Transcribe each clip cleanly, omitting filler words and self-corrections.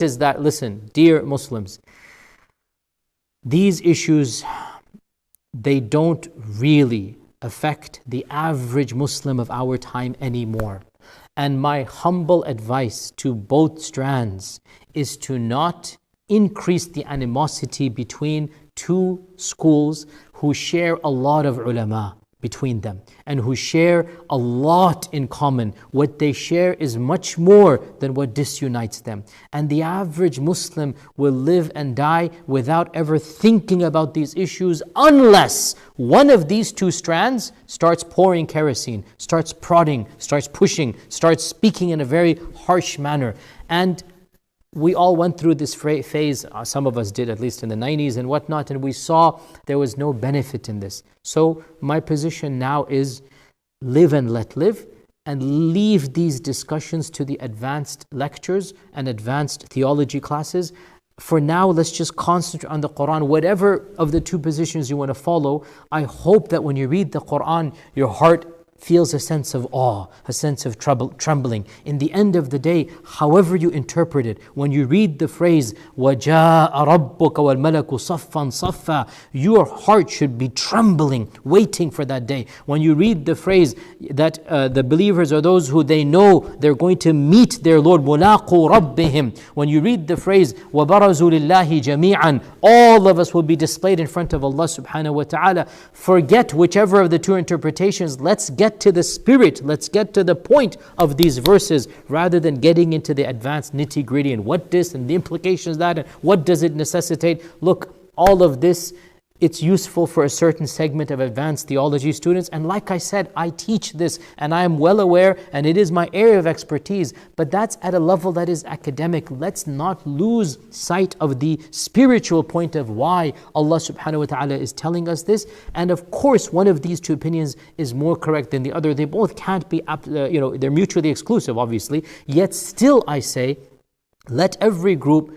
is that, listen, dear Muslims, these issues, they don't really affect the average Muslim of our time anymore. And my humble advice to both strands is to not increase the animosity between two schools who share a lot of ulama between them and who share a lot in common. What they share is much more than what disunites them. And the average Muslim will live and die without ever thinking about these issues unless one of these two strands starts pouring kerosene, starts prodding, starts pushing, starts speaking in a very harsh manner. And we all went through this phase, some of us did at least in the 90s and whatnot, and we saw there was no benefit in this. So my position now is live and let live, and leave these discussions to the advanced lectures and advanced theology classes. For now, let's just concentrate on the Quran. Whatever of the two positions you want to follow, I hope that when you read the Quran, your heart feels a sense of awe, a sense of trembling. In the end of the day, however you interpret it, when you read the phrase, وَجَاءَ رَبُّكَ وَالْمَلَكُ صَفًّا صَفًّا, your heart should be trembling, waiting for that day. When you read the phrase that the believers are those who they know they're going to meet their Lord, مُلَاقُوا رَبِّهِمْ. When you read the phrase, وَبَرَزُوا لِلَّهِ جَمِيعًا, all of us will be displayed in front of Allah subhanahu wa ta'ala. Forget whichever of the two interpretations. Let's get to the spirit, let's get to the point of these verses rather than getting into the advanced nitty-gritty and what this and the implications of that and what does it necessitate. Look, all of this, it's useful for a certain segment of advanced theology students, and like I said, I teach this and I am well aware and it is my area of expertise, but that's at a level that is academic. Let's not lose sight of the spiritual point of why Allah subhanahu wa ta'ala is telling us this. And of course, one of these two opinions is more correct than the other. They both can't be, they're mutually exclusive, obviously. Yet still I say, let every group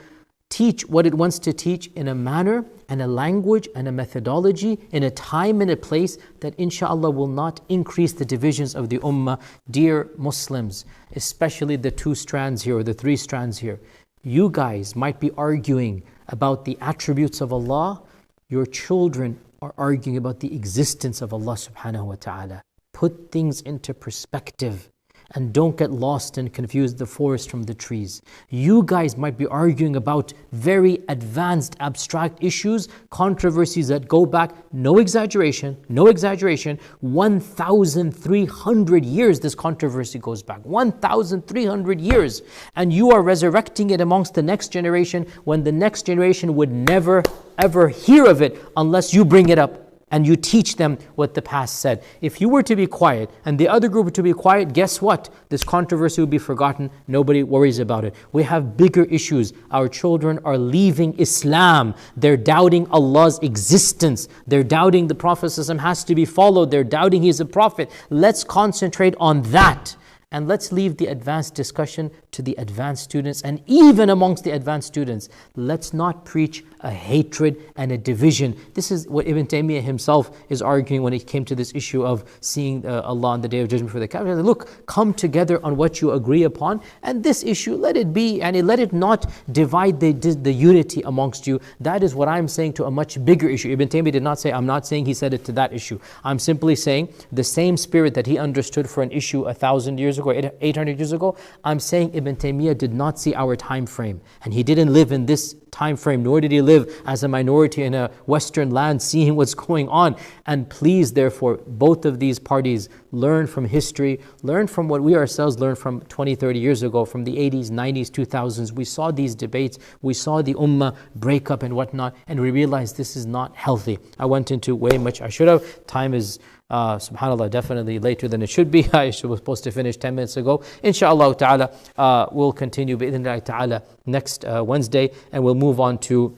teach what it wants to teach in a manner and a language and a methodology, in a time and a place that inshallah will not increase the divisions of the ummah. Dear Muslims, especially the two strands here or the three strands here, you guys might be arguing about the attributes of Allah. Your children are arguing about the existence of Allah subhanahu wa ta'ala. Put things into perspective. And don't get lost and confuse the forest from the trees. You guys might be arguing about very advanced abstract issues, controversies that go back, no exaggeration, 1,300 years this controversy goes back. 1,300 years. And you are resurrecting it amongst the next generation when the next generation would never ever hear of it unless you bring it up and you teach them what the past said. If you were to be quiet and the other group were to be quiet, guess what? This controversy would be forgotten. Nobody worries about it. We have bigger issues. Our children are leaving Islam. They're doubting Allah's existence. They're doubting the Prophet ﷺ has to be followed. They're doubting He's a Prophet. Let's concentrate on that. And let's leave the advanced discussion to the advanced students. And even amongst the advanced students, let's not preach a hatred and a division. This is what Ibn Taymiyyah himself is arguing when it came to this issue of seeing Allah on the Day of Judgment for the Kafir. Look, come together on what you agree upon. And this issue, let it be, and let it not divide the unity amongst you. That is what I'm saying to a much bigger issue. Ibn Taymiyyah did not say, I'm not saying he said it to that issue. I'm simply saying the same spirit that he understood for an issue 1,000 years ago, 800 years ago, I'm saying Ibn Taymiyyah did not see our time frame. And he didn't live in this time frame, nor did he live as a minority in a Western land seeing what's going on. And please, therefore, both of these parties learn from history, learn from what we ourselves learned from 20, 30 years ago, from the 80s, 90s, 2000s. We saw these debates, we saw the ummah break up and whatnot, and we realized this is not healthy. I went into way much I should have. Time is subhanAllah, definitely later than it should be. I was supposed to finish 10 minutes ago. Inshallah ta'ala, we'll continue bi'idhnillahi ta'ala next Wednesday, and we'll move on to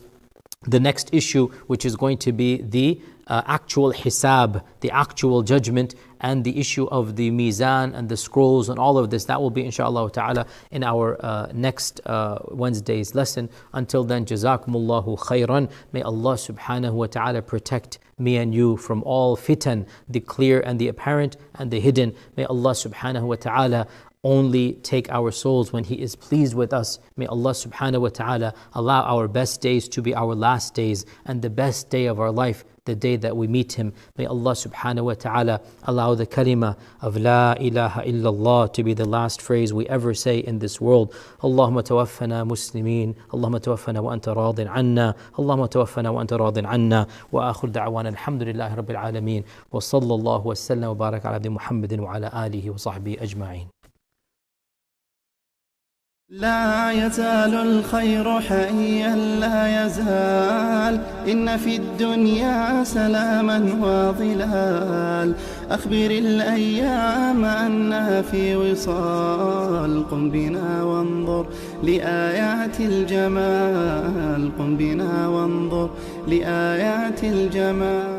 the next issue, which is going to be the actual hisab, the actual judgment, and the issue of the mizan and the scrolls and all of this. That will be inshallah ta'ala in our next Wednesday's lesson. Until then, jazakumullahu khairan. May Allah subhanahu wa ta'ala protect me and you from all fitan, the clear and the apparent and the hidden. May Allah subhanahu wa ta'ala only take our souls when He is pleased with us. May Allah subhanahu wa ta'ala allow our best days to be our last days, and the best day of our life, the day that we meet Him. May Allah subhanahu wa ta'ala allow the kalima of La ilaha illallah to be the last phrase we ever say in this world. Allahumma tawaffana muslimin, Allahumma tawaffana wa anta radin anna, Allahumma tawaffana wa anta radin anna, wa akhir da'wana alhamdulillahi rabbil alameen, wa sallallahu wa sallam wa baraka ala abdi Muhammadin wa ala alihi wa sahbihi ajma'in. لا يزال الخير حيا لا يزال إن في الدنيا سلاما وظلال أخبر الأيام أنها في وصال قم بنا وانظر لآيات الجمال قم بنا وانظر لآيات الجمال